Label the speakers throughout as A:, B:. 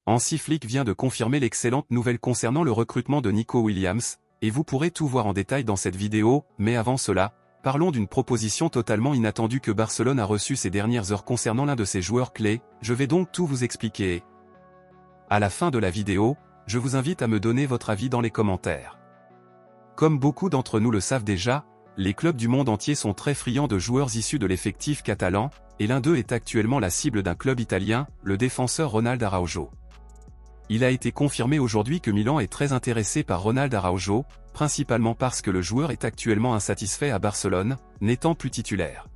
A: Hansi Flick vient de confirmer l'excellente nouvelle concernant le recrutement de Nico Williams, et vous pourrez tout voir en détail dans cette vidéo, mais avant cela, parlons d'une proposition totalement inattendue que Barcelone a reçue ces dernières heures concernant l'un de ses joueurs clés, je vais donc tout vous expliquer. À la fin de la vidéo, je vous invite à me donner votre avis dans les commentaires. Comme beaucoup d'entre nous le savent déjà, les clubs du monde entier sont très friands de joueurs issus de l'effectif catalan, et l'un d'eux est actuellement la cible d'un club italien, le défenseur Ronald Araujo. Il a été confirmé aujourd'hui que Milan est très intéressé par Ronald Araujo, principalement parce que le joueur est actuellement insatisfait à Barcelone, n'étant plus titulaire.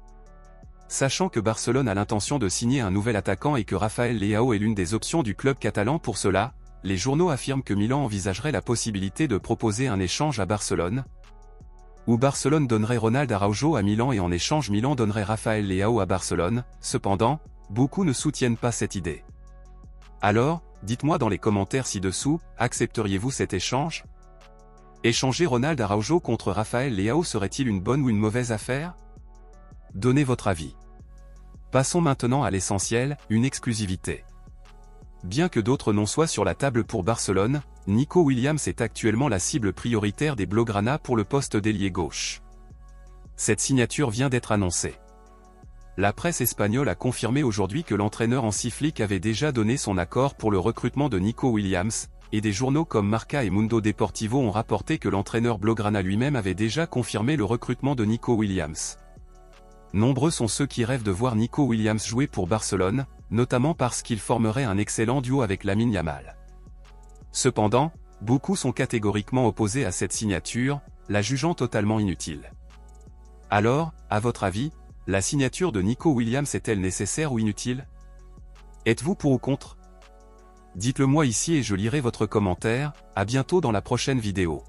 A: Sachant que Barcelone a l'intention de signer un nouvel attaquant et que Rafael Leao est l'une des options du club catalan pour cela, les journaux affirment que Milan envisagerait la possibilité de proposer un échange à Barcelone, où Barcelone donnerait Ronald Araujo à Milan et en échange Milan donnerait Rafael Leao à Barcelone. Cependant, beaucoup ne soutiennent pas cette idée. Alors, dites-moi dans les commentaires ci-dessous, accepteriez-vous cet échange? Échanger Ronald Araujo contre Rafael Leao serait-il une bonne ou une mauvaise affaire? Donnez votre avis. Passons maintenant à l'essentiel, une exclusivité. Bien que d'autres noms soient sur la table pour Barcelone, Nico Williams est actuellement la cible prioritaire des Blaugrana pour le poste d'ailier gauche. Cette signature vient d'être annoncée. La presse espagnole a confirmé aujourd'hui que l'entraîneur Hansi Flick avait déjà donné son accord pour le recrutement de Nico Williams, et des journaux comme Marca et Mundo Deportivo ont rapporté que l'entraîneur Blaugrana lui-même avait déjà confirmé le recrutement de Nico Williams. Nombreux sont ceux qui rêvent de voir Nico Williams jouer pour Barcelone, notamment parce qu'il formerait un excellent duo avec Lamine Yamal. Cependant, beaucoup sont catégoriquement opposés à cette signature, la jugeant totalement inutile. Alors, à votre avis, la signature de Nico Williams est-elle nécessaire ou inutile? Êtes-vous pour ou contre? Dites-le moi ici et je lirai votre commentaire, à bientôt dans la prochaine vidéo.